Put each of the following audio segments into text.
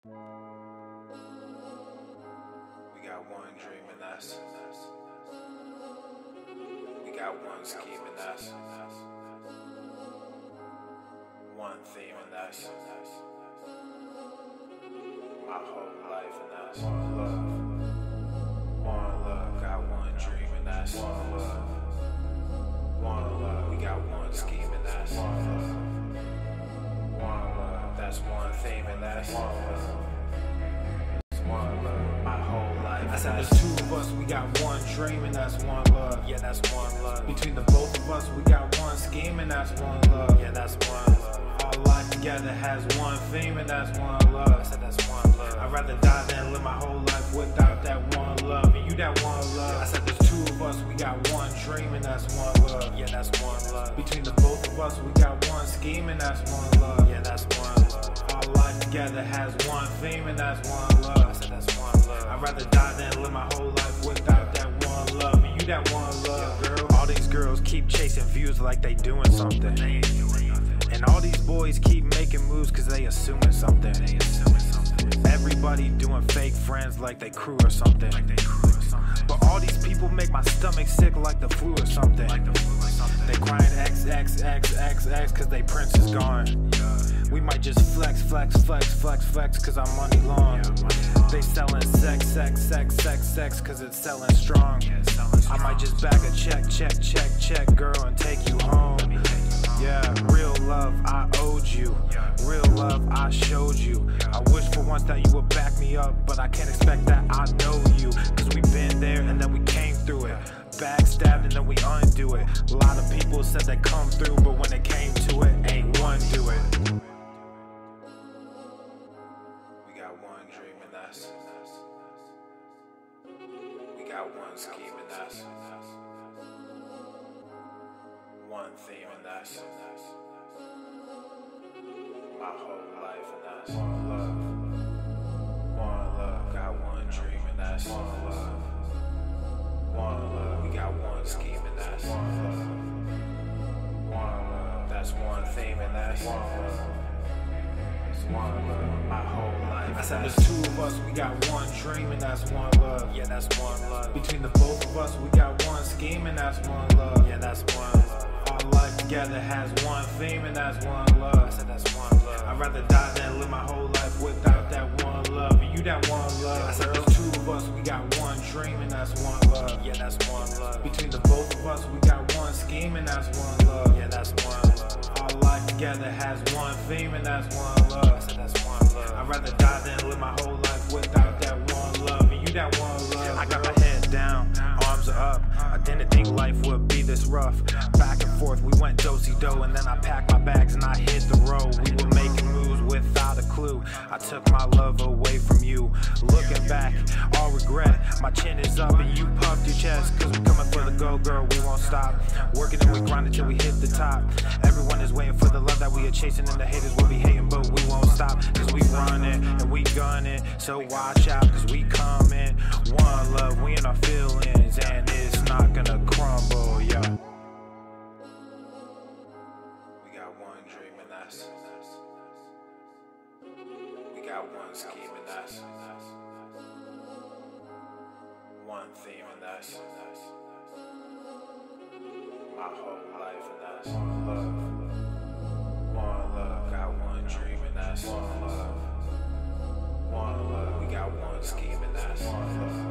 We got one dream and that's we got one scheme and that's one theme and that's my whole life and that's one love. One love, got one dream and that's one love. One love, we got one scheme and that's one love. One love, that's one theme and that's one love. One love, my whole life. I said there's two of us, we got one dream and that's one love. Yeah, that's one love. Between the both of us, we got one scheme and that's one love. Yeah, that's one love. Our life together has one theme and that's one love. I said that's one love. I'd rather die than live my whole life without that one love. And you that one love. I said there's two of us, we got one dream and that's one love. Yeah, that's one love. Between the both of us, we got one scheme and that's one love. Yeah, that's one love. Our life together has one theme and that's one love. I said that's one love. I'd rather die than live my whole life without that one love. And you that one love, girl. All these girls keep chasing views like they doing something. They ain't doing nothing. And all these boys keep making moves cause they assuming something. Everybody doing fake friends like they crew or something. But all these people make my stomach sick like the flu or something. They crying X, X, X, X, X cause they prince is gone. We might just flex, flex, flex, flex, flex cause I'm money long. They selling sex, sex, sex, sex, sex cause it's selling strong. I might just bag a check, check, check, check, girl, and take you home. Yeah, real love, I owed you. Real love, I showed you. I wish for once that you would back me up, but I can't expect that I know you. Cause we been there and then we came through it. Backstabbed and then we undo it. A lot of people said they come through, but when it came to it, ain't one do it. We got one dream and that's we got one scheme and that's one theme and that's my whole life and that's one love. One love, got one dream and that's one love. One love, we got one scheme and that's one love. One love, that's one theme and that's one love. It's one love, my whole life. I said there's two of us, we got one dream and that's one love. Yeah, that's one love. Between the both of us, we got one scheme and that's one love. Yeah, that's one love. Our life together has one theme and that's one love. I said that's one love. I'd rather die than live my whole life without that one love. And you that one love. I said there's two of us, we got one dream and that's one love. Yeah, that's one love. Between the both of us, we got one scheme and that's one love. Yeah, that's one love. Our life together has one theme and that's one love. I said that's one love. I'd rather die than live my whole life without that one love. And you that one love. I got my head down, arms are up. I didn't think life would be this rough. Back and forth, we went do-si-do, and then I packed my bags and I hit the road. We were making moves without a clue. I took my love away from you. Looking back, all regret. My chin is up and you puffed your chest. Cause we coming for the go, girl, we won't stop. Working and we grind until we hit the top. Everyone is waiting for the love that we are chasing, and the haters will be hating, but we won't stop. Cause we running and we gunning, so watch out cause we coming. One love, we in our feelings, and it's not gonna crumble, yeah. We got one dream and that's we got one scheme and that's one theme and that's my whole life and that's one love. One love, got one dream and that's one love. One love, we got one scheme and that's one love.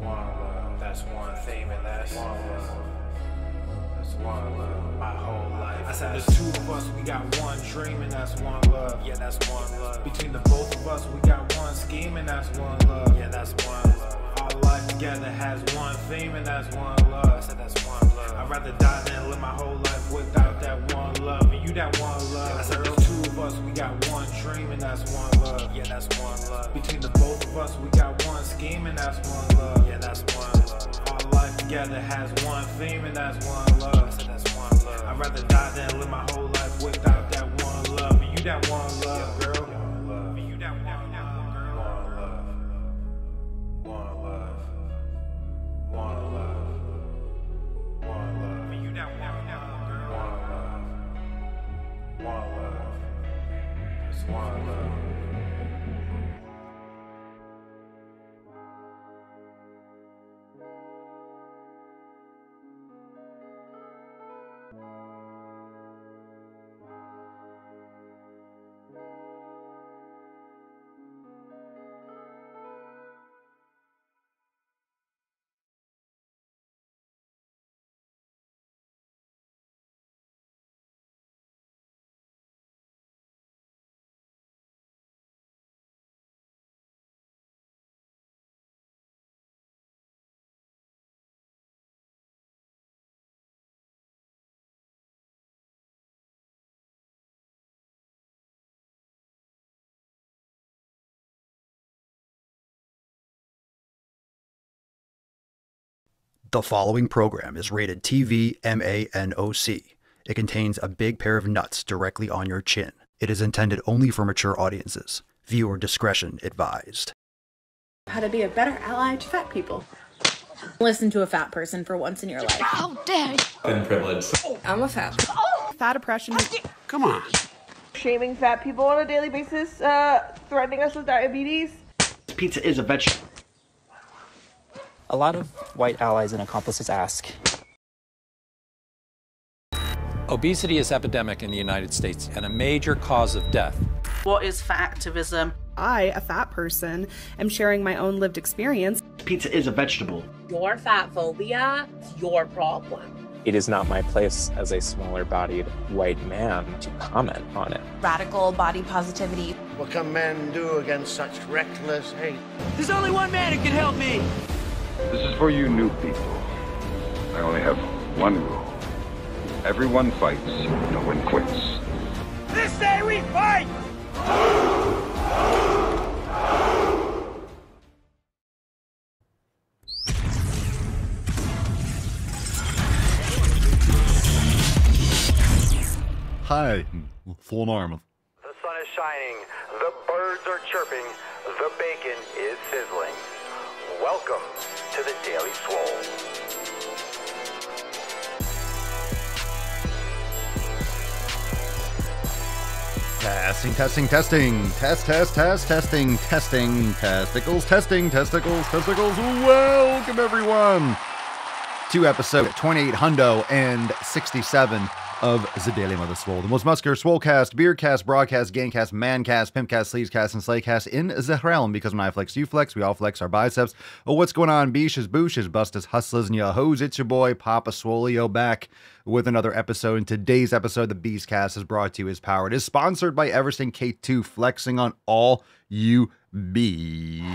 One love, that's one theme and that's one love. That's one love, my whole life. I said there's two of us, we got one dream and that's one love. Yeah, that's one love. Between the both of us, we got one scheme and that's one love. Yeah, that's one love. Our life together has one theme and that's one love. I said that's one love. I'd rather die than live my whole life without that one love. And you that one love. I said there's two of us, we got one dream and that's one love. Yeah, that's one love. Between the both of us, we got one scheme and that's one love. Yeah, that's one love. Our life together has one theme and that's one love. I said that's one love. I'd rather die than live my whole life without that one love. And you that one love, girl. And you that one love, girl. One love. One love. One love. And you that one love, girl. One love. One love. It's one love. The following program is rated TV MANOC. It contains a big pair of nuts directly on your chin. It is intended only for mature audiences. Viewer discretion advised. How to be a better ally to fat people. Listen to a fat person for once in your life. How dare you? Thin privilege. I'm a fat. Fat oppression. Come on. Shaming fat people on a daily basis, threatening us with diabetes. Pizza is a vegetable. A lot of white allies and accomplices ask. Obesity is epidemic in the United States and a major cause of death. What is fat activism? I, a fat person, am sharing my own lived experience. Pizza is a vegetable. Your fat phobia is your problem. It is not my place as a smaller-bodied white man to comment on it. Radical body positivity. What can men do against such reckless hate? There's only one man who can help me. This is for you new people. I only have one rule. Everyone fights, no one quits. This day we fight! Hi, full arm. The sun is shining, the birds are chirping, the bacon is sizzling. Welcome to the Daily Swole. Testing. Testicles. Welcome, everyone, to episode 2867 of the Daily Swole, the most muscular swolecast, beercast, broadcast, gangcast, mancast, pimpcast, sleazecast, and slaycast in the realm, because when I flex, you flex, we all flex our biceps. Oh, what's going on, beeshes, booshes, bustas, hustlers, and yahoos? It's your boy, Papa Swolio, back with another episode. In today's episode, the Beastcast is brought to you as powered. It is sponsored by Eversting K2, flexing on all you bees.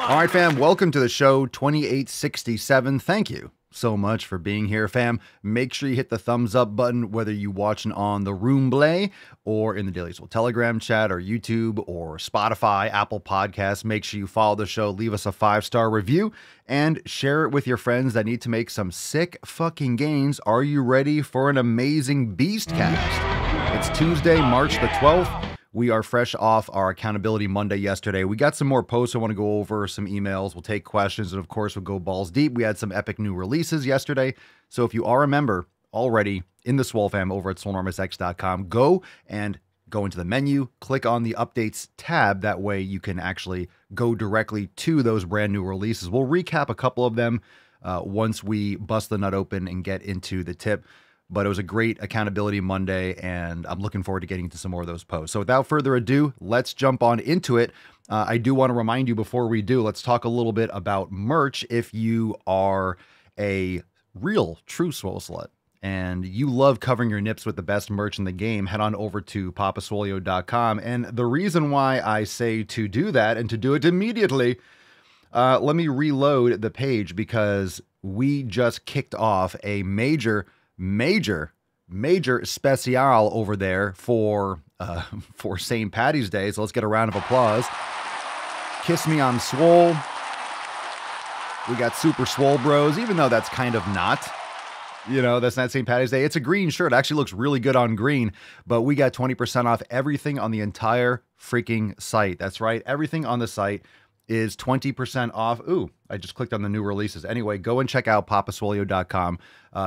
All right, fam, welcome to the show 2867. Thank you so much for being here, fam. Make sure you hit the thumbs up button, whether you're watching on the Roomblay or in the Daily Swole Telegram chat or YouTube or Spotify, Apple Podcasts. Make sure you follow the show, leave us a 5-star review, and share it with your friends that need to make some sick fucking gains. Are you ready for an amazing Beastcast? It's Tuesday, March the 12th. We are fresh off our Accountability Monday yesterday. We got some more posts I want to go over, some emails. We'll take questions, and of course, we'll go balls deep. We had some epic new releases yesterday. So if you are a member already in the Swole fam over at swolenormousx.com, go into the menu, click on the Updates tab. That way you can actually go directly to those brand new releases. We'll recap a couple of them once we bust the nut open and get into the tip. But it was a great Accountability Monday, and I'm looking forward to getting into some more of those posts. So without further ado, let's jump on into it. I do want to remind you before we do, let's talk a little bit about merch. If you are a real, true swole slut and you love covering your nips with the best merch in the game, head on over to papaswolio.com. And the reason why I say to do that and to do it immediately, let me reload the page, because we just kicked off a major special over there for St. Patty's Day. So let's get a round of applause. Kiss Me I'm Swole. We got Super Swole Bros, even though that's kind of not, that's not St. Patty's Day. It's a green shirt. It actually looks really good on green, but we got 20% off everything on the entire freaking site. That's right. Everything on the site is 20% off. Ooh, I just clicked on the new releases. Anyway, go and check out papaswolio.com.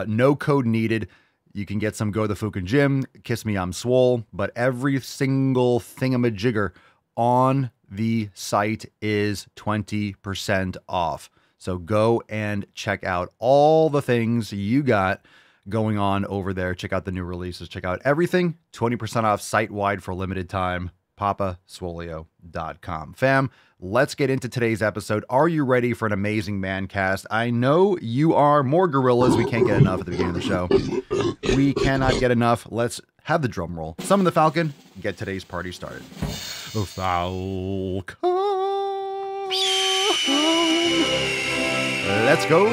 No code needed. You can get some Go the Fucking Gym, Kiss Me I'm Swole, but every single thingamajigger on the site is 20% off. So go and check out all the things you got going on over there. Check out the new releases. Check out everything. 20% off site-wide for limited time. papaswolio.com. Fam, let's get into today's episode. Are you ready for an amazing man cast? I know you are. More gorillas. We can't get enough at the beginning of the show. We cannot get enough. Let's have the drum roll. Summon the Falcon. Get today's party started. Falcon. Let's go.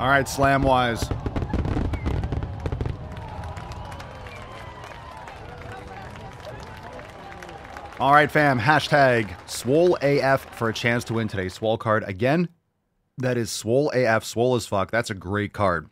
All right, Slamwise. All right, fam. Hashtag SwoleAF for a chance to win today's Swole card. Again, that is SwoleAF, swole as fuck. That's a great card.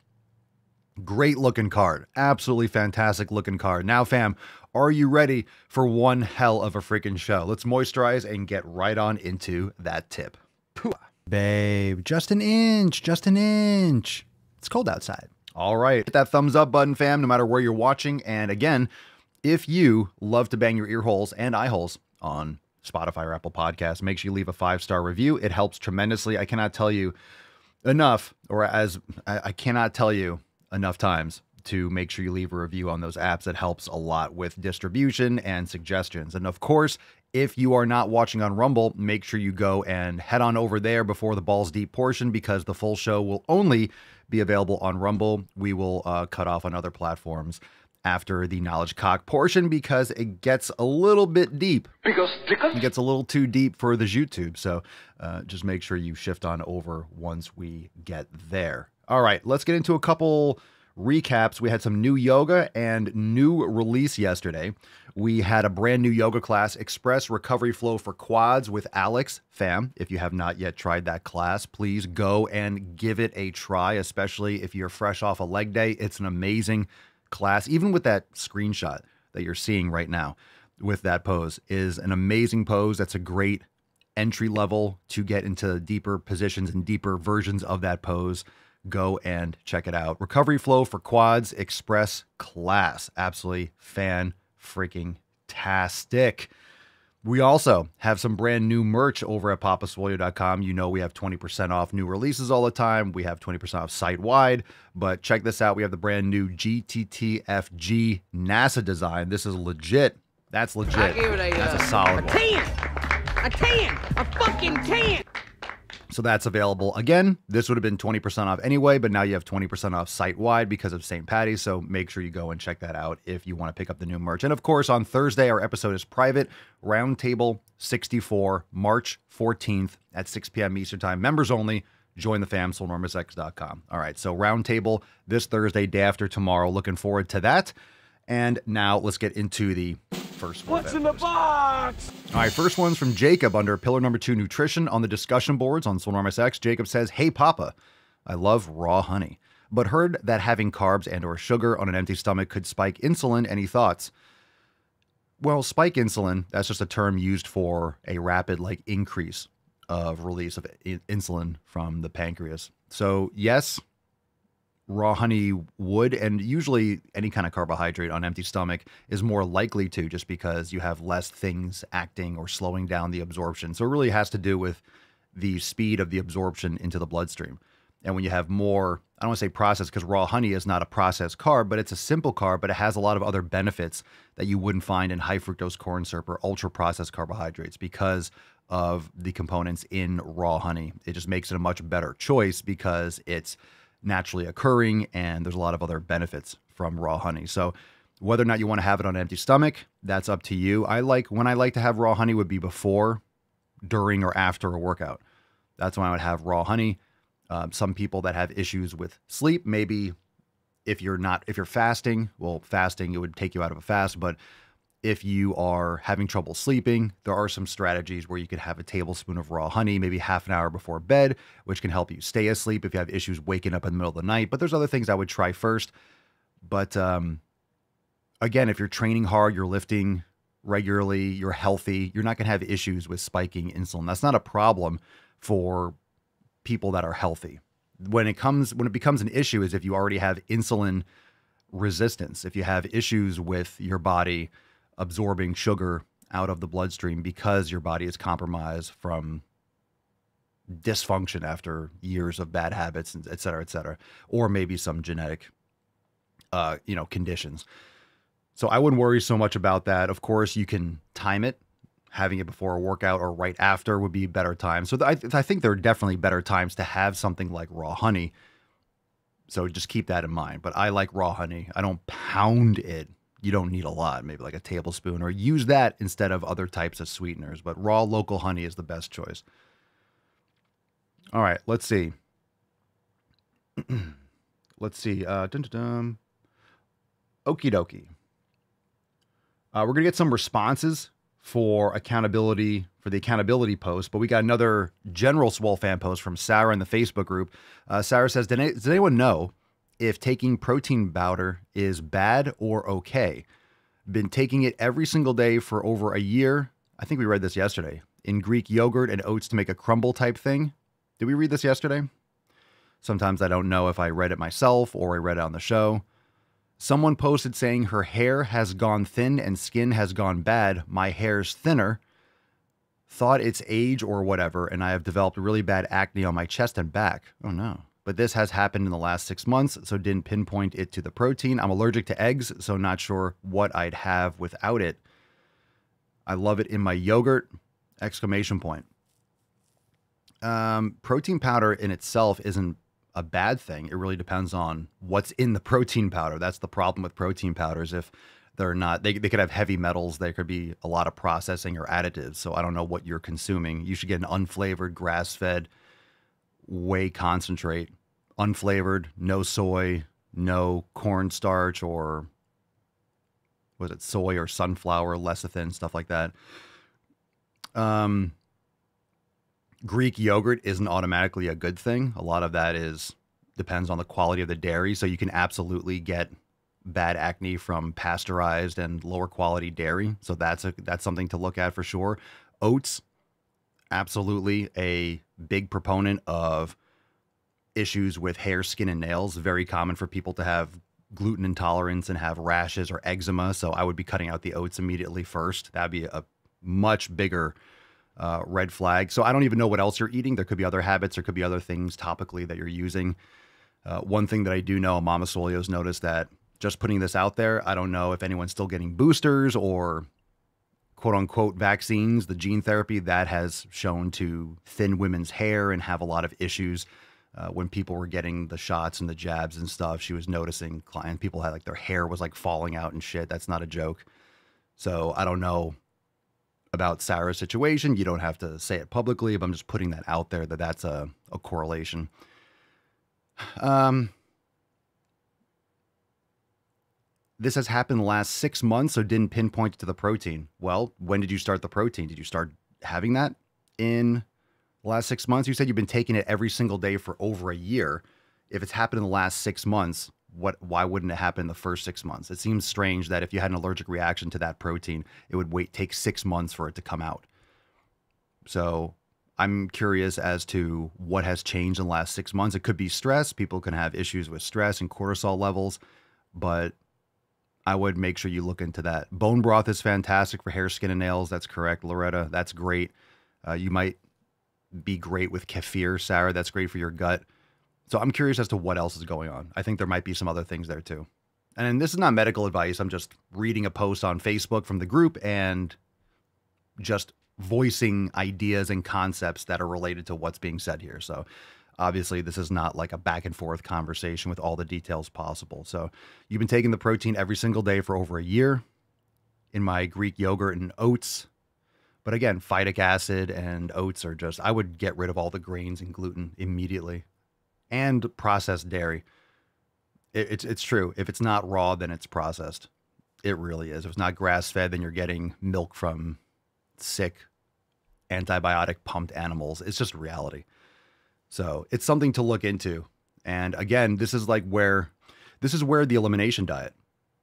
Great looking card. Absolutely fantastic looking card. Now, fam, are you ready for one hell of a freaking show? Let's moisturize and get right on into that tip. Pooh. Babe, just an inch, just an inch. It's cold outside. All right. Hit that thumbs up button, fam, no matter where you're watching. And again, if you love to bang your ear holes and eye holes on Spotify or Apple Podcasts, make sure you leave a 5-star review. It helps tremendously. I cannot tell you enough, or as I cannot tell you enough times to make sure you leave a review on those apps. It helps a lot with distribution and suggestions. And of course, if you are not watching on Rumble, make sure you go and head on over there before the Balls Deep portion, because the full show will only be available on Rumble. We will cut off on other platforms after the Knowledge Cock portion, because it gets a little bit deep. It gets a little too deep for the YouTube. So just make sure you shift on over once we get there. All right, let's get into a couple recaps. We had some new yoga and new release yesterday. We had a brand new yoga class, Express Recovery Flow for Quads with Alex. Fam, if you have not yet tried that class, please go and give it a try, especially if you're fresh off a leg day. It's an amazing class. Even with that screenshot that you're seeing right now with that pose is an amazing pose. That's a great entry level to get into deeper positions and deeper versions of that pose. Go and check it out. Recovery Flow for Quads Express class. Absolutely fan-freaking-tastic. We also have some brand new merch over at papaswolio.com. You know we have 20% off new releases all the time. We have 20% off site-wide. But check this out. We have the brand new GTTFG NASA design. This is legit. That's legit. I gave it That's a solid one. 10. A 10. A fucking 10. So that's available. Again, this would have been 20% off anyway, but now you have 20% off site-wide because of St. Patty's. So make sure you go and check that out if you want to pick up the new merch. And of course, on Thursday, our episode is private. Roundtable 64, March 14th at 6 p.m. Eastern Time. Members only. Join the fam, SwoleNormousX.com. All right, so Roundtable this Thursday, day after tomorrow. Looking forward to that. And now let's get into the first one. What's in the box? All right, first one's from Jacob under pillar number 2, nutrition, on the discussion boards on SwoleNormousX. Jacob says, "Hey, Papa, I love raw honey, but heard that having carbs and or sugar on an empty stomach could spike insulin. Any thoughts?" Well, spike insulin, that's just a term used for a rapid increase of release of insulin from the pancreas. So yes, raw honey would, and usually any kind of carbohydrate on empty stomach is more likely to, just because you have less things acting or slowing down the absorption. So it really has to do with the speed of the absorption into the bloodstream. And when you have more, I don't want to say processed, because raw honey is not a processed carb, but it's a simple carb, but it has a lot of other benefits that you wouldn't find in high fructose corn syrup or ultra processed carbohydrates because of the components in raw honey. It just makes it a much better choice because it's naturally occurring and there's a lot of other benefits from raw honey. So whether or not you want to have it on an empty stomach, that's up to you. When I like to have raw honey would be before, during, or after a workout. That's when I would have raw honey. Some people that have issues with sleep, maybe if you're fasting, well, fasting, it would take you out of a fast, but if you are having trouble sleeping, there are some strategies where you could have a tablespoon of raw honey, maybe half an hour before bed, which can help you stay asleep if you have issues waking up in the middle of the night. But there's other things I would try first. But again, if you're training hard, you're lifting regularly, you're healthy, you're not going to have issues with spiking insulin. That's not a problem for people that are healthy. When it becomes an issue is if you already have insulin resistance, if you have issues with your body absorbing sugar out of the bloodstream because your body is compromised from dysfunction after years of bad habits, et cetera, or maybe some genetic, conditions. So I wouldn't worry so much about that. Of course, you can time it. Having it before a workout or right after would be better times. So I think there are definitely better times to have something like raw honey. So just keep that in mind. But I like raw honey. I don't pound it. You don't need a lot, maybe like a tablespoon, or use that instead of other types of sweeteners. But raw local honey is the best choice. All right, let's see. Let's see. Okie dokie. We're going to get some responses for accountability, for the accountability post, but we got another General Swole fan post from Sarah in the Facebook group. Sarah says, does anyone know if taking protein powder is bad or okay? Been taking it every single day for over a year. I think we read this yesterday. In Greek yogurt and oats to make a crumble type thing. Did we read this yesterday? Sometimes I don't know if I read it myself or I read it on the show. Someone posted saying her hair has gone thin and skin has gone bad. My hair's thinner. Thought it's age or whatever, and I have developed really bad acne on my chest and back. Oh no. But this has happened in the last 6 months, so didn't pinpoint it to the protein. I'm allergic to eggs, so not sure what I'd have without it. I love it in my yogurt! Exclamation point. Protein powder in itself isn't a bad thing. It really depends on what's in the protein powder. That's the problem with protein powders. If they're not, they could have heavy metals. There could be a lot of processing or additives. So I don't know what you're consuming. You should get an unflavored, grass-fed whey concentrate. Unflavored, no soy, no cornstarch, or was it soy or sunflower, lecithin, stuff like that. Greek yogurt isn't automatically a good thing. A lot of that depends on the quality of the dairy. So you can absolutely get bad acne from pasteurized and lower quality dairy. So that's something to look at for sure. Oats, absolutely a big proponent of issues with hair, skin, and nails. Very common for people to have gluten intolerance and have rashes or eczema. So I would be cutting out the oats immediately first. That'd be a much bigger red flag. So I don't even know what else you're eating. There could be other habits. There could be other things topically that you're using. One thing that I do know, Mama Solio's noticed that just putting this out there, I don't know if anyone's still getting boosters or quote unquote vaccines. The gene therapy that has shown to thin women's hair and have a lot of issues. When people were getting the shots and the jabs and stuff, she was noticing people had like their hair was like falling out and shit. That's not a joke. So I don't know about Sarah's situation. You don't have to say it publicly, but I'm just putting that out there that's a correlation. This has happened the last 6 months, so didn't pinpoint to the protein. Well, when did you start the protein? Did you start having that in the last 6 months? You said you've been taking it every single day for over a year. If it's happened in the last 6 months, why wouldn't it happen in the first 6 months? It seems strange that if you had an allergic reaction to that protein, it would take 6 months for it to come out. So I'm curious as to what has changed in the last 6 months. It could be stress. People can have issues with stress and cortisol levels, but I would make sure you look into that. Bone broth is fantastic for hair, skin, and nails. That's correct, Loretta. That's great. You might be great with kefir, Sarah. That's great for your gut. So I'm curious as to what else is going on. I think there might be some other things there too. And this is not medical advice. I'm just reading a post on Facebook from the group and just voicing ideas and concepts that are related to what's being said here. So obviously this is not like a back and forth conversation with all the details possible. So you've been taking the protein every single day for over a year in my Greek yogurt and oats. But again, phytic acid and oats are just, I would get rid of all the grains and gluten immediately. And processed dairy. It's true. If it's not raw, then it's processed. It really is. If it's not grass-fed, then you're getting milk from sick, antibiotic pumped animals. It's just reality. So it's something to look into. And again, this is where the elimination diet.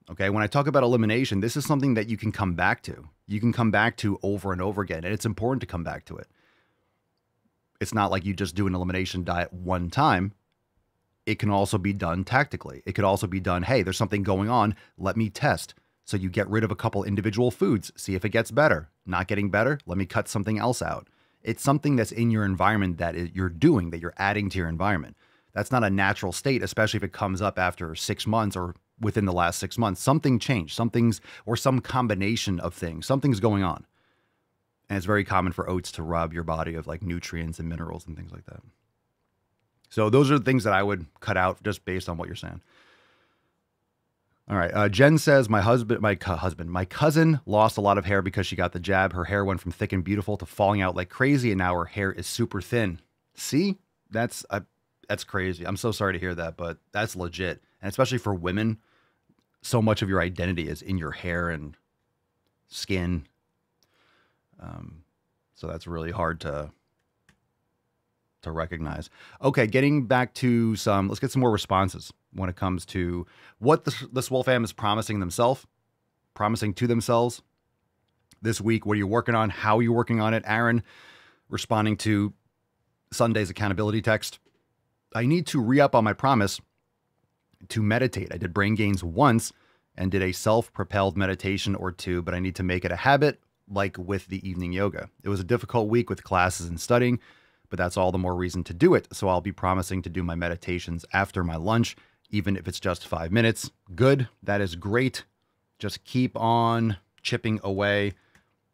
Okay, when I talk about elimination, this is something that you can come back to. You can come back to over and over again, and it's important to come back to it. It's not like you just do an elimination diet one time. It can also be done tactically. It could also be done, hey, there's something going on. Let me test. So you get rid of a couple individual foods, see if it gets better. Not getting better, let me cut something else out. It's something that's in your environment that you're doing, that you're adding to your environment. That's not a natural state, especially if it comes up after 6 months or within the last 6 months. Something changed, or some combination of things. Something's going on. And it's very common for oats to rob your body of like nutrients and minerals and things like that. So those are the things that I would cut out just based on what you're saying. All right. Jen says, my cousin lost a lot of hair because she got the jab. Her hair went from thick and beautiful to falling out like crazy, and now her hair is super thin. See, That's crazy. I'm so sorry to hear that, but that's legit. And especially for women, so much of your identity is in your hair and skin. So that's really hard to recognize. Okay, getting back to let's get some more responses when it comes to what the Swole fam is promising to themselves this week. What are you working on? How are you working on it? Aaron responding to Sunday's accountability text. I need to re-up on my promise to meditate. I did brain gains once and did a self-propelled meditation or two, but I need to make it a habit, like with the evening yoga. It was a difficult week with classes and studying, but that's all the more reason to do it. So I'll be promising to do my meditations after my lunch, even if it's just 5 minutes. Good. That is great. Just keep on chipping away.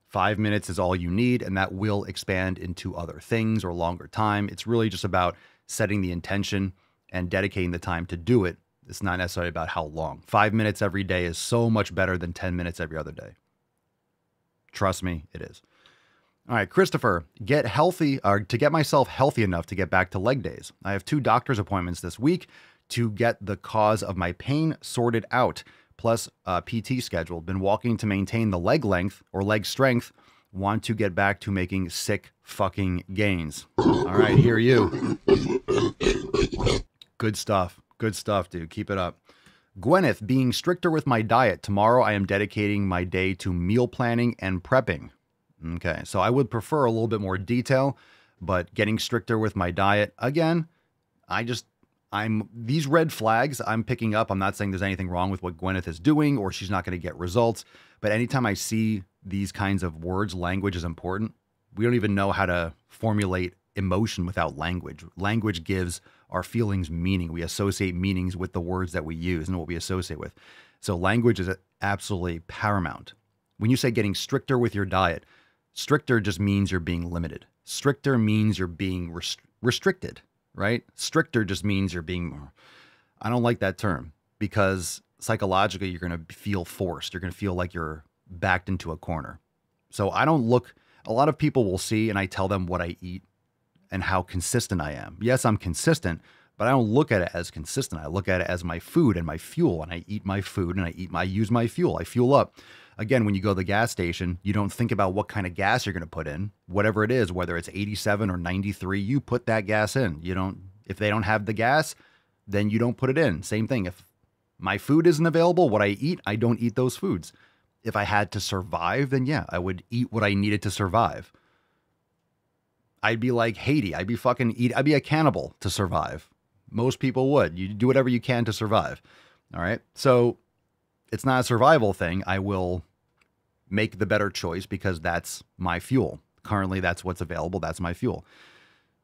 5 minutes is all you need, and that will expand into other things or longer time. It's really just about setting the intention and dedicating the time to do it. It's not necessarily about how long. 5 minutes every day is so much better than 10 minutes every other day. Trust me, it is. All right, Christopher, to get myself healthy enough to get back to leg days. I have 2 doctor's appointments this week to get the cause of my pain sorted out, plus PT scheduled. Been walking to maintain the leg length or leg strength. Want to get back to making sick fucking gains. All right, hear you. Good stuff. Good stuff, dude. Keep it up. Gwyneth, being stricter with my diet. Tomorrow I am dedicating my day to meal planning and prepping. Okay, so I would prefer a little bit more detail, but getting stricter with my diet. Again, these red flags I'm picking up. I'm not saying there's anything wrong with what Gwyneth is doing or she's not going to get results, but anytime I see these kinds of words, language is important. We don't even know how to formulate emotion without language. Language gives our feelings meaning. We associate meanings with the words that we use and what we associate with. So language is absolutely paramount. When you say getting stricter with your diet, stricter just means you're being limited. Stricter means you're being restricted, right? Stricter just means you're being, I don't like that term because psychologically you're going to feel forced. You're going to feel like you're backed into a corner. So a lot of people will see and I tell them what I eat and how consistent I am. Yes, I'm consistent, but I don't look at it as consistent. I look at it as my food and my fuel, and I eat my food and I use my fuel. I fuel up. Again, when you go to the gas station, you don't think about what kind of gas you're going to put in. Whatever it is, whether it's 87 or 93, you put that gas in. If they don't have the gas, then you don't put it in. Same thing. If my food isn't available, what I eat, I don't eat those foods. If I had to survive, then yeah, I would eat what I needed to survive. I'd be like Haiti. I'd be a cannibal to survive. Most people would. You do whatever you can to survive. All right. So it's not a survival thing. I will make the better choice because that's my fuel. Currently, that's what's available. That's my fuel.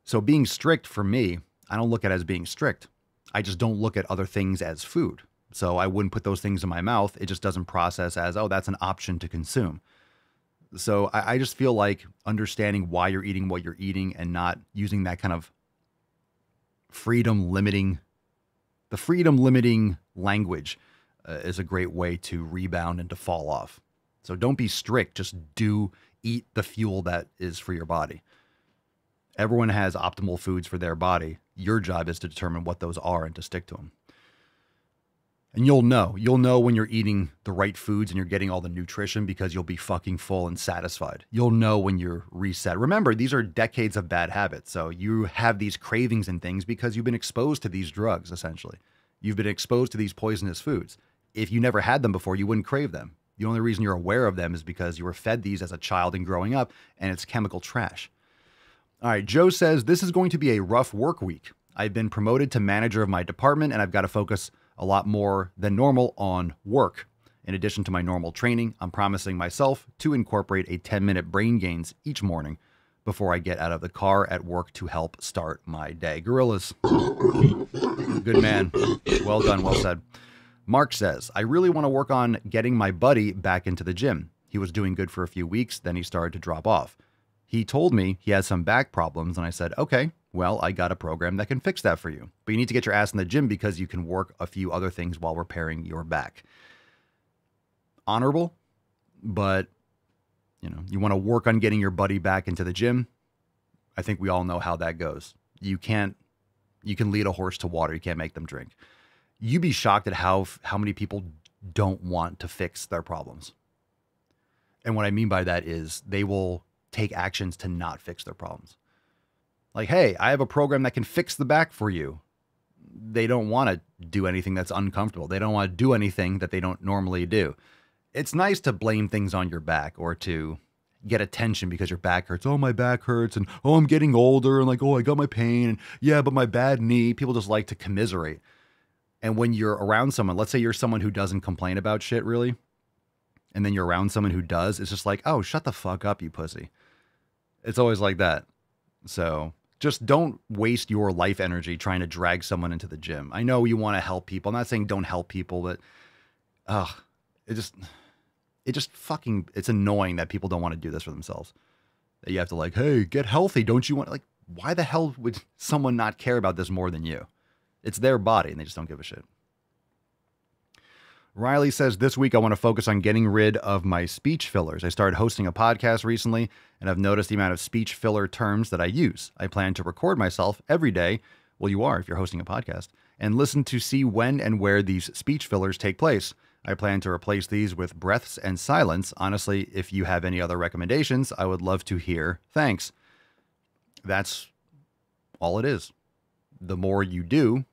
So being strict for me, I don't look at it as being strict. I just don't look at other things as food. So I wouldn't put those things in my mouth. It just doesn't process as, oh, that's an option to consume. So I just feel like understanding why you're eating what you're eating and not using that kind of freedom limiting language is a great way to rebound and to fall off. So don't be strict. Just eat the fuel that is for your body. Everyone has optimal foods for their body. Your job is to determine what those are and to stick to them. And you'll know when you're eating the right foods and you're getting all the nutrition because you'll be fucking full and satisfied. You'll know when you're reset. Remember, these are decades of bad habits. So you have these cravings and things because you've been exposed to these drugs, essentially. You've been exposed to these poisonous foods. If you never had them before, you wouldn't crave them. The only reason you're aware of them is because you were fed these as a child and growing up, and it's chemical trash. All right, Joe says, this is going to be a rough work week. I've been promoted to manager of my department, and I've got to focus a lot more than normal on work. In addition to my normal training, I'm promising myself to incorporate a 10-minute brain gains each morning before I get out of the car at work to help start my day. Gorillas. Good man. Well done. Well said. Mark says, I really want to work on getting my buddy back into the gym. He was doing good for a few weeks, then he started to drop off. He told me he has some back problems, and I said, okay, well, I got a program that can fix that for you. But you need to get your ass in the gym because you can work a few other things while repairing your back. Honorable, but you want to work on getting your buddy back into the gym. I think we all know how that goes. You can't You can lead a horse to water. You can't make them drink. You'd be shocked at how many people don't want to fix their problems. And what I mean by that is they will take actions to not fix their problems. Like, hey, I have a program that can fix the back for you. They don't want to do anything that's uncomfortable. They don't want to do anything that they don't normally do. It's nice to blame things on your back or to get attention because your back hurts. Oh, my back hurts. And oh, I'm getting older. And like, oh, I got my pain. And yeah, but my bad knee. People just like to commiserate. And when you're around someone, let's say you're someone who doesn't complain about shit really, and then you're around someone who does, it's just like, oh, shut the fuck up, you pussy. It's always like that. So just don't waste your life energy trying to drag someone into the gym. I know you want to help people. I'm not saying don't help people, but it's annoying that people don't want to do this for themselves. That you have to like, hey, get healthy. Don't you want, like, why the hell would someone not care about this more than you? It's their body and they just don't give a shit. Riley says, this week I want to focus on getting rid of my speech fillers. I started hosting a podcast recently, and I've noticed the amount of speech filler terms that I use. I plan to record myself every day, well, you are if you're hosting a podcast, and listen to see when and where these speech fillers take place. I plan to replace these with breaths and silence. Honestly, if you have any other recommendations, I would love to hear. Thanks. That's all it is. The more you do,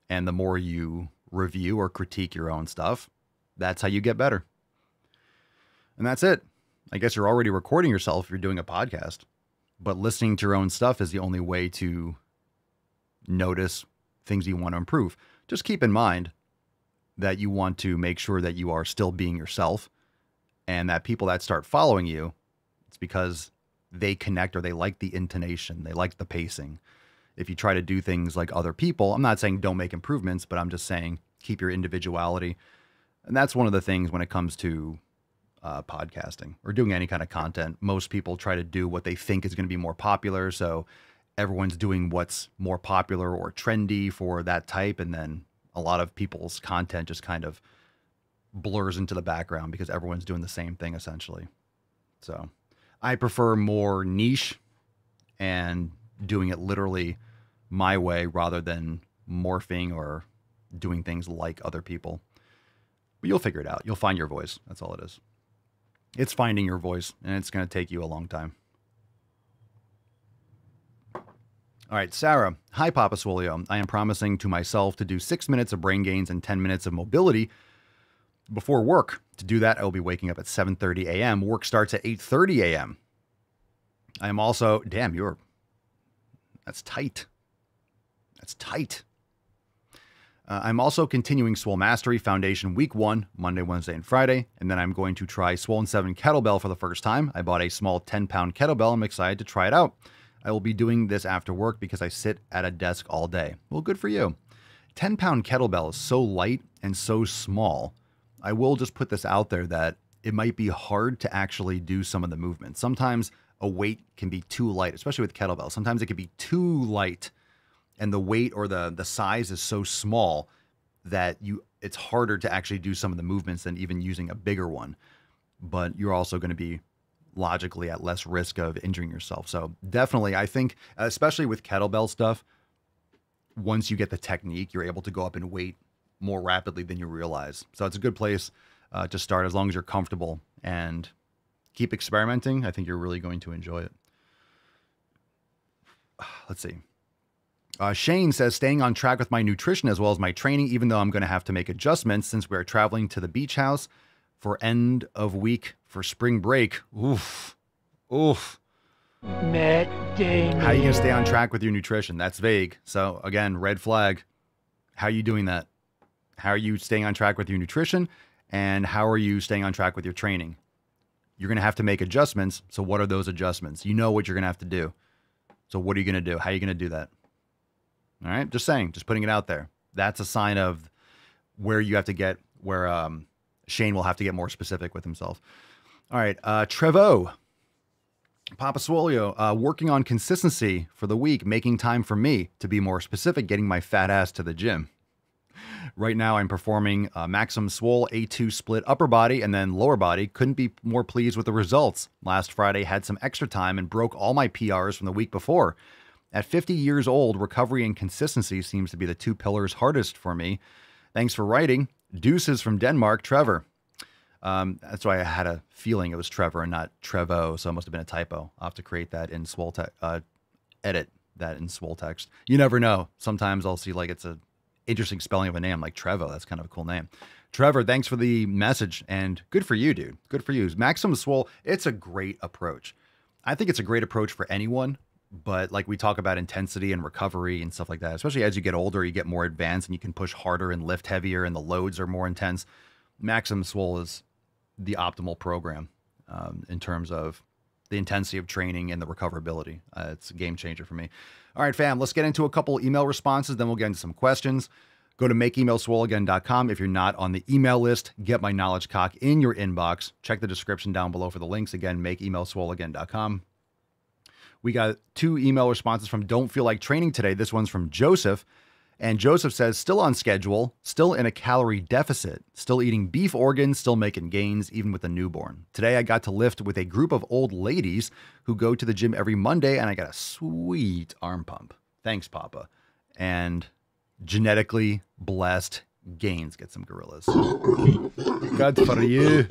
and the more you review or critique your own stuff, that's how you get better. And that's it. I guess you're already recording yourself if you're doing a podcast, but listening to your own stuff is the only way to notice things you want to improve. Just keep in mind that you want to make sure that you are still being yourself, and that people that start following you, it's because they connect or they like the intonation, they like the pacing. If you try to do things like other people, I'm not saying don't make improvements, but I'm just saying keep your individuality. And that's one of the things when it comes to podcasting or doing any kind of content. Most people try to do what they think is going to be more popular. So everyone's doing what's more popular or trendy for that type. And then a lot of people's content just kind of blurs into the background because everyone's doing the same thing essentially. So I prefer more niche and doing it literally my way rather than morphing or doing things like other people. But you'll figure it out. You'll find your voice. That's all it is. It's finding your voice, and it's going to take you a long time. All right, Sarah. Hi, Papa Swolio. I am promising to myself to do 6 minutes of brain gains and 10 minutes of mobility before work. To do that, I will be waking up at 7:30 a.m. Work starts at 8:30 a.m. I am also... Damn, that's tight. That's tight. I'm also continuing Swole Mastery Foundation Week 1, Monday, Wednesday, and Friday. And then I'm going to try Swollen 7 Kettlebell for the first time. I bought a small 10-pound kettlebell. I'm excited to try it out. I will be doing this after work because I sit at a desk all day. Well, good for you. 10-pound kettlebell is so light and so small. I will just put this out there that it might be hard to actually do some of the movements. Sometimes a weight can be too light, especially with kettlebell. Sometimes it can be too light and the weight or the size is so small that it's harder to actually do some of the movements than even using a bigger one. But you're also going to be logically at less risk of injuring yourself. So definitely, I think, especially with kettlebell stuff, once you get the technique, you're able to go up in weight more rapidly than you realize. So it's a good place to start as long as you're comfortable and keep experimenting. I think you're really going to enjoy it. Let's see. Shane says, staying on track with my nutrition as well as my training, even though I'm going to have to make adjustments since we are traveling to the beach house for end of week for spring break. Oof. Oof. Matt Damon. How are you going to stay on track with your nutrition? That's vague. So again, red flag. How are you doing that? How are you staying on track with your nutrition? And how are you staying on track with your training? You're going to have to make adjustments. So what are those adjustments? You know what you're going to have to do. So what are you going to do? How are you going to do that? All right. Just saying, just putting it out there. That's a sign of where you have to get, where Shane will have to get more specific with himself. All right. Trevo. Papa Swolio, working on consistency for the week, making time for me to be more specific, getting my fat ass to the gym. Right now, I'm performing Maximum Swole A2 split upper body and then lower body. Couldn't be more pleased with the results. Last Friday, had some extra time and broke all my PRs from the week before. At 50 years old, recovery and consistency seems to be the two pillars hardest for me. Thanks for writing. Deuces from Denmark, Trevor. That's why I had a feeling it was Trevor and not Trevo, so it must have been a typo. I'll have to create that in Swole edit that in Swole text. You never know. Sometimes I'll see like it's a interesting spelling of a name, like Trevo. That's kind of a cool name. Trevor, thanks for the message, and good for you, dude. Good for you. Maximum Swole, it's a great approach. I think it's a great approach for anyone, but like we talk about intensity and recovery and stuff like that, especially as you get older, you get more advanced and you can push harder and lift heavier and the loads are more intense. Maximum Swole is the optimal program in terms of the intensity of training and the recoverability. It's a game changer for me. All right, fam, let's get into a couple email responses, then we'll get into some questions. Go to makeemailswoleagain.com. If you're not on the email list, get my knowledge cock in your inbox. Check the description down below for the links. Again, makeemailswoleagain.com. We got 2 email responses from Don't Feel Like Training today. This one's from Joseph. And Joseph says, still on schedule, still in a calorie deficit, still eating beef organs, still making gains, even with a newborn. Today, I got to lift with a group of old ladies who go to the gym every Monday, and I got a sweet arm pump. Thanks, Papa. And genetically blessed gains. Get some gorillas. Good for you.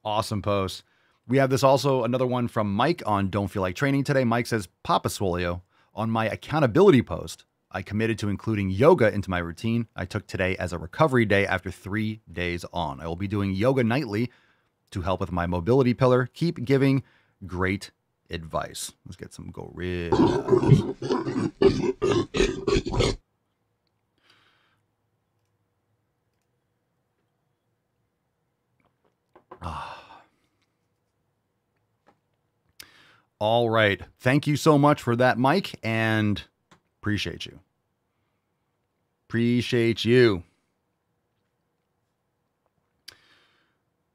Awesome post. We have this also, another one from Mike on Don't Feel Like Training today. Mike says, Papa Swolio, on my accountability post, I committed to including yoga into my routine. I took today as a recovery day after 3 days on. I will be doing yoga nightly to help with my mobility pillar. Keep giving great advice. Let's get some gorillas. All right. Thank you so much for that, Mike, and appreciate you. Appreciate you.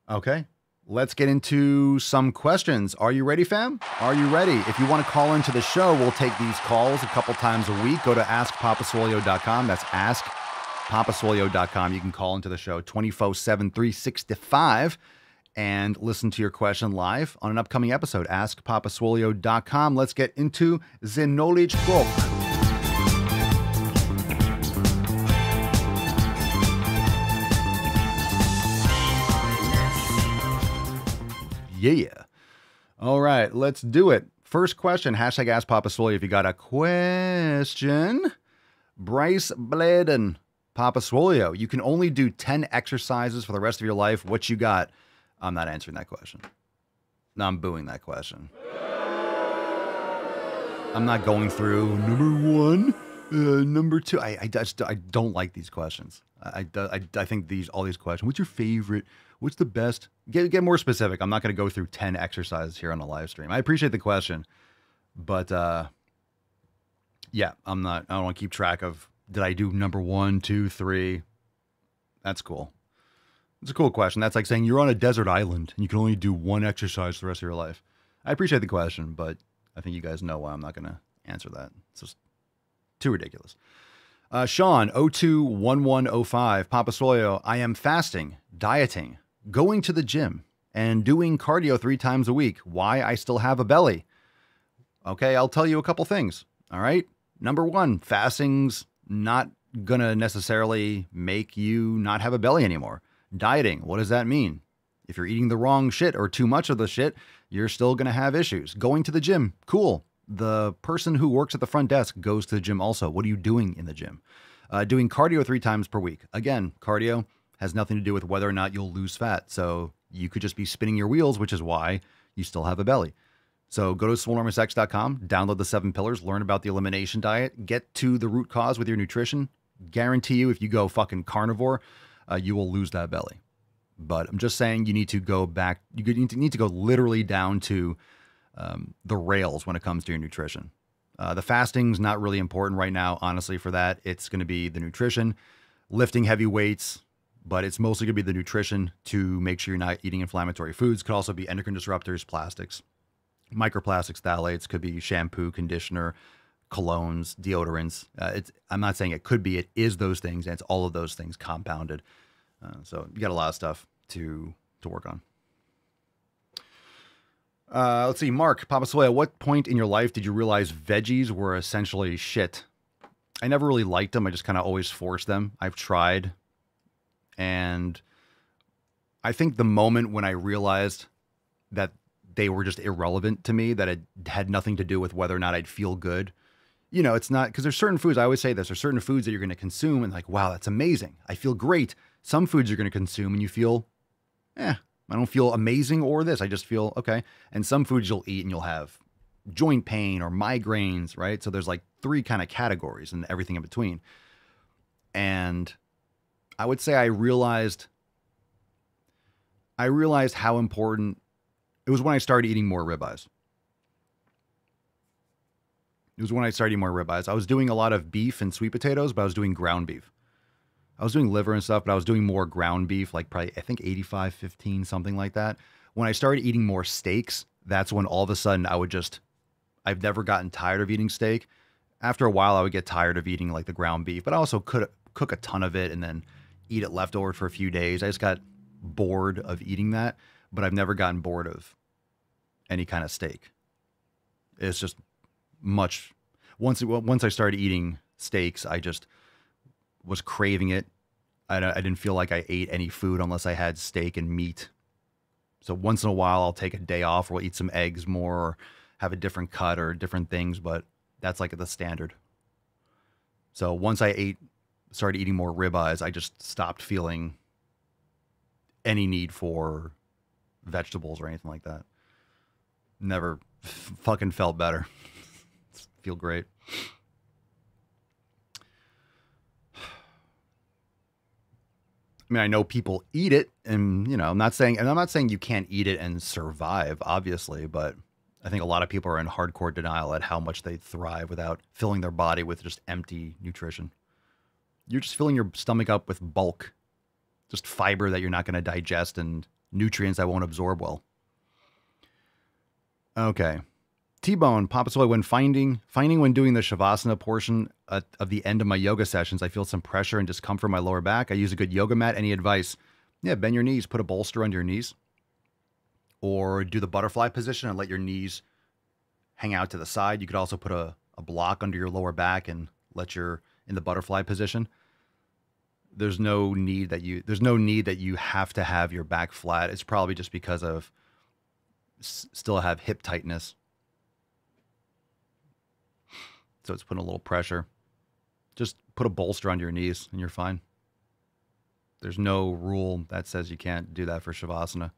Okay, let's get into some questions. Are you ready, fam? Are you ready? If you want to call into the show, we'll take these calls a couple times a week. Go to askpapaswolio.com. That's askpapaswolio.com. You can call into the show 24/7, 365 and listen to your question live on an upcoming episode. Askpapaswolio.com. Let's get into the knowledge book. Yeah. All right, let's do it. First question, hashtag Ask Papa Swolio if you got a question. Bryce Bladen, Papa Swolio, you can only do 10 exercises for the rest of your life. What you got? I'm not answering that question. No, I'm booing that question. I'm not going through number 1, number 2. I don't like these questions. I think all these questions. What's your favorite? What's the best? Get more specific. I'm not going to go through 10 exercises here on the live stream. I appreciate the question, but yeah, I don't want to keep track of, did I do number 1, 2, 3? That's cool. It's a cool question. That's like saying you're on a desert island and you can only do 1 exercise for the rest of your life. I appreciate the question, but I think you guys know why I'm not going to answer that. It's just too ridiculous. Sean, 021105, Papa Swolio, I am fasting, dieting, going to the gym, and doing cardio 3 times a week. Why I still have a belly? Okay, I'll tell you a couple things. All right. Number 1, fasting's not going to necessarily make you not have a belly anymore. Dieting, what does that mean? If you're eating the wrong shit or too much of the shit, you're still going to have issues. Going to the gym, cool. The person who works at the front desk goes to the gym also. What are you doing in the gym? Doing cardio 3 times per week. Again, cardio has nothing to do with whether or not you'll lose fat. So you could just be spinning your wheels, which is why you still have a belly. So go to swolenormousx.com, download the 7 pillars, learn about the elimination diet, get to the root cause with your nutrition. Guarantee you, if you go fucking carnivore, you will lose that belly. But I'm just saying you need to go back. You need to go literally down to the rails when it comes to your nutrition. The fasting's not really important right now, honestly, for that. It's going to be the nutrition, lifting heavy weights, but it's mostly going to be the nutrition to make sure you're not eating inflammatory foods. Could also be endocrine disruptors, plastics, microplastics, phthalates, could be shampoo, conditioner, colognes, deodorants. I'm not saying it could be, it is those things, and it's all of those things compounded. So you got a lot of stuff to work on. Let's see, Mark, Papa Sway, at what point in your life did you realize veggies were essentially shit? I never really liked them. I just kind of always forced them. I've tried. And I think the moment when I realized that they were just irrelevant to me, that it had nothing to do with whether or not I'd feel good. You know, it's not, because there's certain foods, I always say this, there's certain foods that you're going to consume and like, wow, that's amazing. I feel great. Some foods you're going to consume and you feel, I don't feel amazing or this. I just feel okay. And some foods you'll eat and you'll have joint pain or migraines, right? So there's like 3 kind of categories and everything in between. And I would say I realized how important it was when I started eating more ribeyes. I was doing a lot of beef and sweet potatoes, but I was doing ground beef. I was doing liver and stuff, but I was doing more ground beef, like probably, I think 85-15, something like that. When I started eating more steaks, that's when all of a sudden I've never gotten tired of eating steak. After a while, I would get tired of eating like the ground beef, but I also could cook a ton of it and then eat it leftover for a few days. I just got bored of eating that, but I've never gotten bored of any kind of steak. It's just much, once I started eating steaks, I just was craving it. I didn't feel like I ate any food unless I had steak and meat. So once in a while, I'll take a day off or I'll eat some eggs more or have a different cut or different things, but that's like the standard. So once I started eating more ribeyes, I just stopped feeling any need for vegetables or anything like that. Never fucking felt better. Feel great. I mean, I know people eat it, and you know, I'm not saying you can't eat it and survive, obviously, but I think a lot of people are in hardcore denial at how much they thrive without filling their body with just empty nutrition. You're just filling your stomach up with bulk, just fiber that you're not going to digest and nutrients that won't absorb well. Okay. T-Bone, Papa Soy, when finding when doing the Shavasana portion of the end of my yoga sessions, I feel some pressure and discomfort in my lower back. I use a good yoga mat. Any advice? Yeah, bend your knees, put a bolster under your knees, or do the butterfly position and let your knees hang out to the side. You could also put a block under your lower back and in the butterfly position. There's no need that you have to have your back flat. It's probably just because of still have hip tightness. So it's putting a little pressure. Just put a bolster under your knees and you're fine. There's no rule that says you can't do that for Shavasana.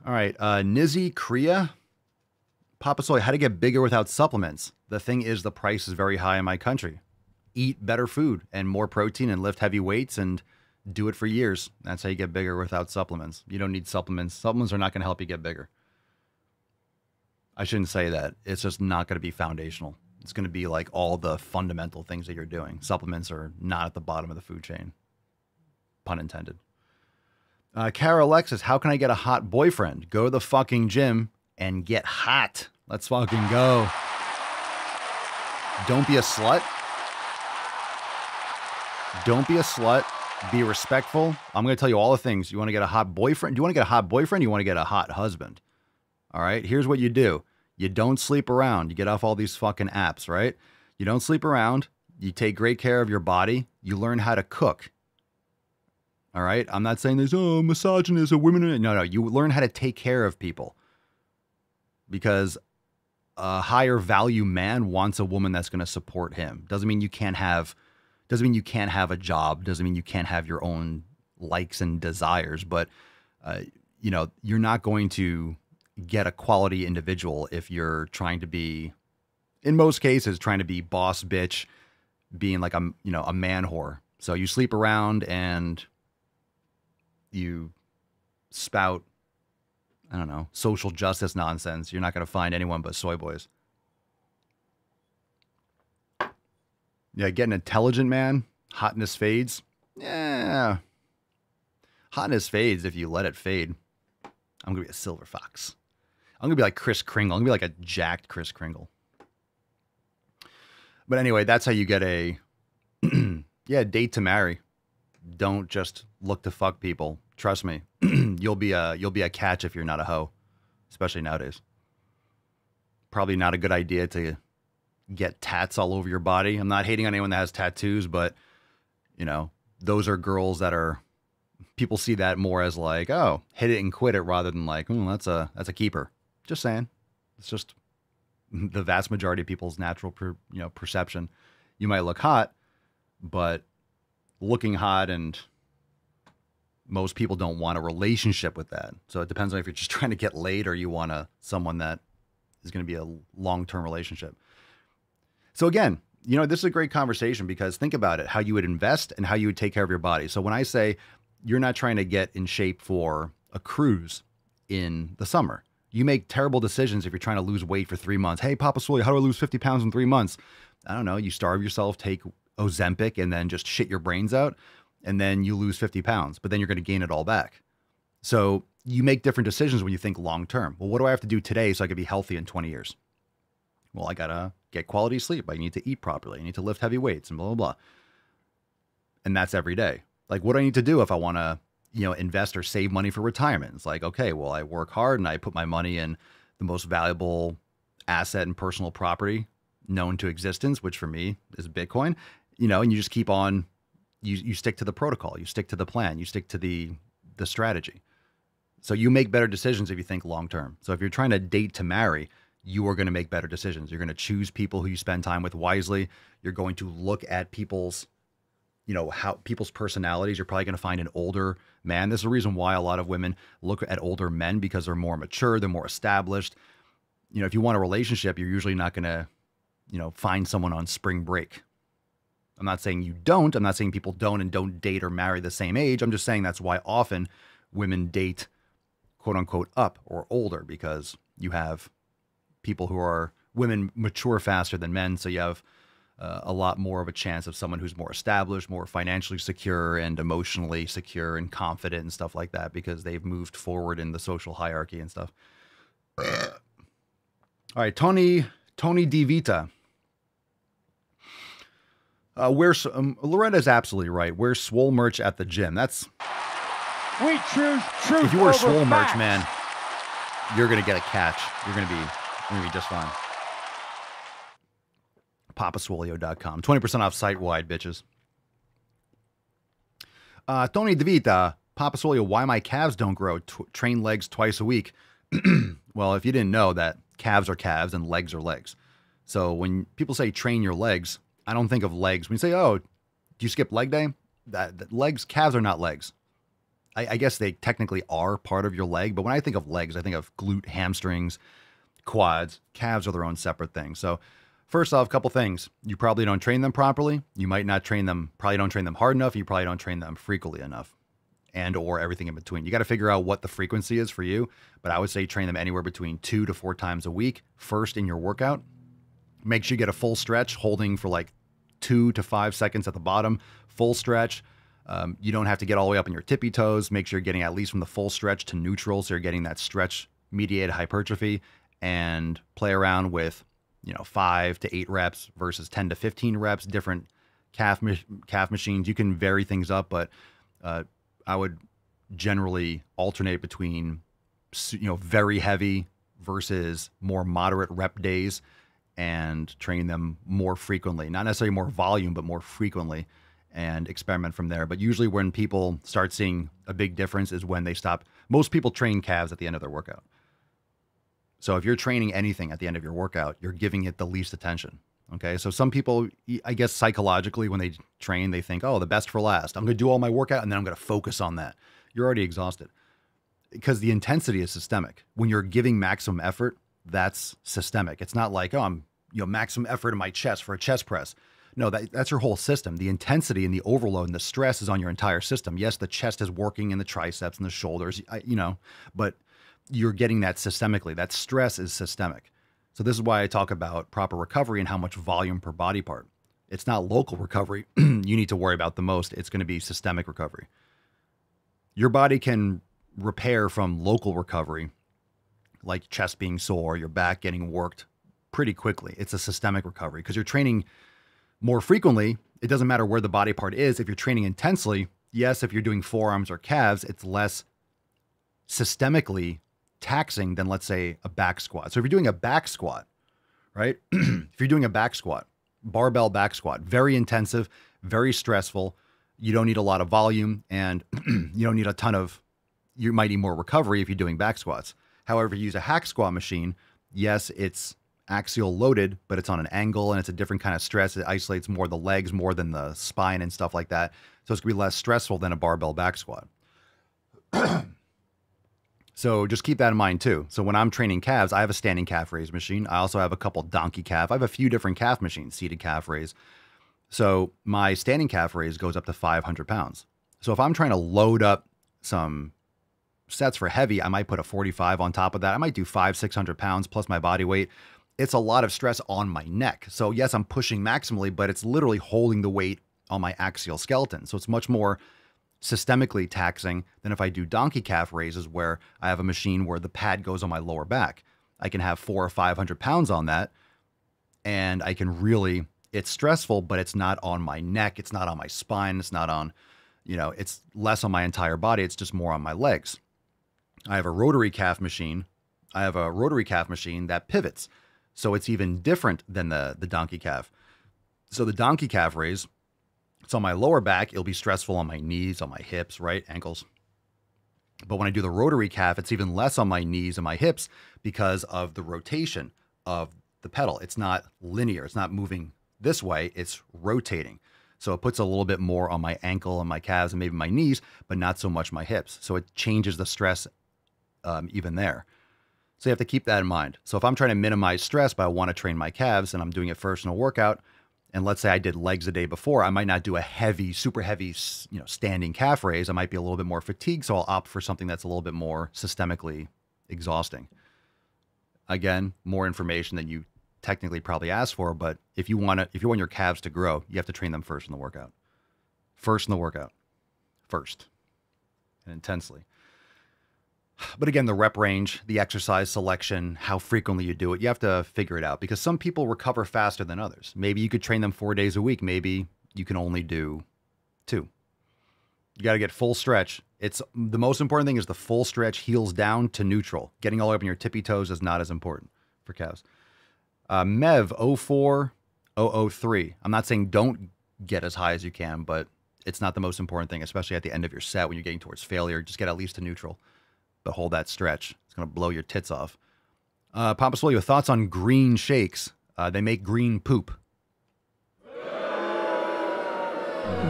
All right. Nizzy Kriya. Papa Soy, how to get bigger without supplements. The thing is, the price is very high in my country. Eat better food and more protein and lift heavy weights and do it for years. That's how you get bigger without supplements. You don't need supplements. Supplements are not going to help you get bigger. I shouldn't say that. It's just not going to be foundational. It's going to be like all the fundamental things that you're doing. Supplements are not at the bottom of the food chain. Pun intended. Kara Alexis, how can I get a hot boyfriend? Go to the fucking gym and get hot. Let's fucking go. Don't be a slut. Don't be a slut. Be respectful. I'm going to tell you all the things. You want to get a hot boyfriend? Do you want to get a hot boyfriend? You want to get a hot husband? All right, here's what you do. You don't sleep around. You get off all these fucking apps, right? You don't sleep around. You take great care of your body. You learn how to cook. All right? I'm not saying there's, misogynist or women. No. You learn how to take care of people. Because a higher value man wants a woman that's going to support him. Doesn't mean you can't have a job. Doesn't mean you can't have your own likes and desires. But, you're not going to get a quality individual if you're trying to be, in most cases, trying to be boss bitch, being like a man whore. So you sleep around and you spout, I don't know, social justice nonsense. You're not going to find anyone but soy boys. Yeah, get an intelligent man. Hotness fades. Yeah. Hotness fades if you let it fade. I'm going to be a silver fox. I'm going to be like Kris Kringle. I'm going to be like a jacked Kris Kringle. But anyway, that's how you get a date to marry. Don't just look to fuck people. Trust me. you'll be a catch if you're not a hoe, especially nowadays. Probably not a good idea to get tats all over your body. I'm not hating on anyone that has tattoos, but you know, those are girls that are, people see that more as like, oh, hit it and quit it, rather than like, that's a keeper. Just saying. It's just the vast majority of people's natural perception. You might look hot, but looking hot, and most people don't want a relationship with that. So it depends on if you're just trying to get laid or you want someone that is going to be a long-term relationship. So again, this is a great conversation, because think about it, how you would invest and how you would take care of your body. So when I say you're not trying to get in shape for a cruise in the summer, you make terrible decisions if you're trying to lose weight for 3 months. Hey, Papa Swole, how do I lose 50 pounds in 3 months? I don't know. You starve yourself, take Ozempic, and then just shit your brains out, and then you lose 50 pounds, but then you're going to gain it all back. So you make different decisions when you think long-term. Well, what do I have to do today so I can be healthy in 20 years? Well, I got to get quality sleep. I need to eat properly. I need to lift heavy weights and blah, blah, blah. And that's every day. Like, what do I need to do if I want to, invest or save money for retirement? It's like, okay, well, I work hard and I put my money in the most valuable asset and personal property known to existence, which for me is Bitcoin, and you just keep on, you stick to the protocol, you stick to the plan, you stick to the strategy. So you make better decisions if you think long-term. So if you're trying to date to marry, you are going to make better decisions. You're going to choose people who you spend time with wisely. You're going to look at people's, how people's personalities. You're probably going to find an older man. This is the reason why a lot of women look at older men, because they're more mature, they're more established. If you want a relationship, you're usually not going to, find someone on spring break. I'm not saying you don't. I'm not saying people don't date or marry the same age. I'm just saying that's why often women date, quote unquote, up or older, because you have people who are, women mature faster than men. So you have a lot more of a chance of someone who's more established, more financially secure and emotionally secure and confident and stuff like that, because they've moved forward in the social hierarchy and stuff. All right. Tony DeVita. Loretta's absolutely right. Wear Swole merch at the gym. We choose truth. If you wear over Swole merch, facts. man, you're going to get a catch. You're going to be just fine. Papaswolio.com. 20% off site-wide, bitches. Tony DeVita. Papa Swolio, why my calves don't grow. Train legs twice a week. Well, if you didn't know that, calves are calves and legs are legs. So when people say train your legs, I don't think of legs. When you say, oh, do you skip leg day? Calves are not legs. I guess they technically are part of your leg, but when I think of legs, I think of glute, hamstrings, quads. Calves are their own separate thing. So first off, a couple things. You probably don't train them properly. You might not train them, probably don't train them hard enough. You probably don't train them frequently enough, and or everything in between. You got to figure out what the frequency is for you, but I would say train them anywhere between 2 to 4 times a week. First in your workout, make sure you get a full stretch, holding for like 2 to 5 seconds at the bottom, full stretch. You don't have to get all the way up on your tippy toes. Make sure you're getting at least from the full stretch to neutral, so you're getting that stretch mediated hypertrophy, and play around with 5 to 8 reps versus 10 to 15 reps, different calf machines. You can vary things up, but I would generally alternate between very heavy versus more moderate rep days, and train them more frequently. Not necessarily more volume, but more frequently, and experiment from there. But usually when people start seeing a big difference is when they stop. Most people train calves at the end of their workout. So if you're training anything at the end of your workout, you're giving it the least attention. Okay. So some people, I guess psychologically, when they train, they think, oh, the best for last. I'm going to do all my workout and then I'm going to focus on that. You're already exhausted, because the intensity is systemic. When you're giving maximum effort, that's systemic. It's not like, oh, I'm maximum effort in my chest for a chest press. No, that's your whole system. The intensity and the overload and the stress is on your entire system. Yes, the chest is working and the triceps and the shoulders, but you're getting that systemically. That stress is systemic. So this is why I talk about proper recovery and how much volume per body part. It's not local recovery you need to worry about the most. It's going to be systemic recovery. Your body can repair from local recovery, like chest being sore, your back getting worked, pretty quickly. It's a systemic recovery because you're training more frequently. It doesn't matter where the body part is. If you're training intensely, yes, if you're doing forearms or calves, it's less systemically taxing than, let's say, a back squat. So if you're doing a back squat, right? If you're doing a back squat, barbell back squat, very intensive, very stressful. You don't need a lot of volume, and you don't need a ton of, you might need more recovery if you're doing back squats. However, if you use a hack squat machine, yes, it's axial loaded, but it's on an angle and it's a different kind of stress. It isolates more the legs more than the spine and stuff like that. So it's gonna be less stressful than a barbell back squat. So just keep that in mind too. So when I'm training calves, I have a standing calf raise machine. I also have a couple donkey calf. I have a few different calf machines, seated calf raise. So my standing calf raise goes up to 500 pounds. So if I'm trying to load up some sets for heavy, I might put a 45 on top of that. I might do 500-600 pounds plus my body weight. It's a lot of stress on my neck. So yes, I'm pushing maximally, but it's literally holding the weight on my axial skeleton. So it's much more systemically taxing than if I do donkey calf raises, where I have a machine where the pad goes on my lower back. I can have 400 or 500 pounds on that, and I can really, it's stressful, but it's not on my neck. It's not on my spine. It's not on, it's less on my entire body. It's just more on my legs. I have a rotary calf machine. I have a rotary calf machine that pivots. So it's even different than the donkey calf. So the donkey calf raise, it's on my lower back. It'll be stressful on my knees, on my hips, right? Ankles. But when I do the rotary calf, it's even less on my knees and my hips because of the rotation of the pedal. It's not linear. It's not moving this way. It's rotating. So it puts a little bit more on my ankle and my calves and maybe my knees, but not so much my hips. So it changes the stress even there. So you have to keep that in mind. So if I'm trying to minimize stress, but I want to train my calves and I'm doing it first in a workout, and let's say I did legs the day before, I might not do a heavy, super heavy, standing calf raise. I might be a little bit more fatigued. So I'll opt for something that's a little bit more systemically exhausting. Again, more information than you technically probably asked for, but if you want your calves to grow, you have to train them first in the workout. First in the workout. First. And intensely. But again, the rep range, the exercise selection, how frequently you do it, you have to figure it out, because some people recover faster than others. Maybe you could train them 4 days a week. Maybe you can only do 2. You got to get full stretch. It's the most important thing is the full stretch, heels down to neutral. Getting all the way up in your tippy toes is not as important for calves. Mev 04003. I'm not saying don't get as high as you can, but it's not the most important thing, especially at the end of your set when you're getting towards failure. Just get at least to neutral. But hold that stretch. It's going to blow your tits off. Papa Swole, your thoughts on green shakes? They make green poop.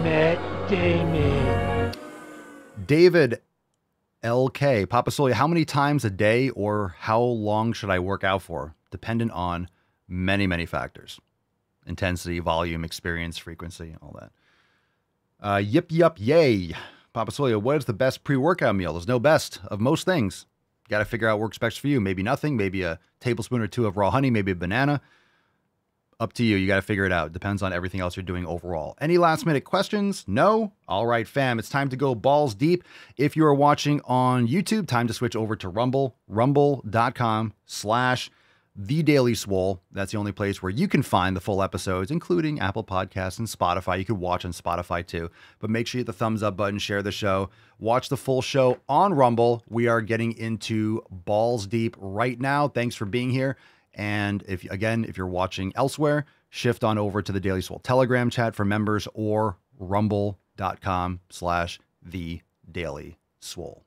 Matt Damon. David LK. Papa Swole, how many times a day or how long should I work out for? Dependent on many, many factors. Intensity, volume, experience, frequency, all that. Yip, yup, yay. Papa Swole, what is the best pre-workout meal? There's no best of most things. You got to figure out what works best for you. Maybe nothing. Maybe a tablespoon or 2 of raw honey. Maybe a banana. Up to you. You got to figure it out. Depends on everything else you're doing overall. Any last minute questions? No? All right, fam. It's time to go balls deep. If you are watching on YouTube, time to switch over to Rumble. Rumble.com/The Daily Swole. That's the only place where you can find the full episodes, including Apple Podcasts and Spotify. You could watch on Spotify too. But make sure you hit the thumbs up button, share the show, watch the full show on Rumble. We are getting into balls deep right now. Thanks for being here. And if you're watching elsewhere, shift on over to the Daily Swole Telegram chat for members or rumble.com/The Daily Swole.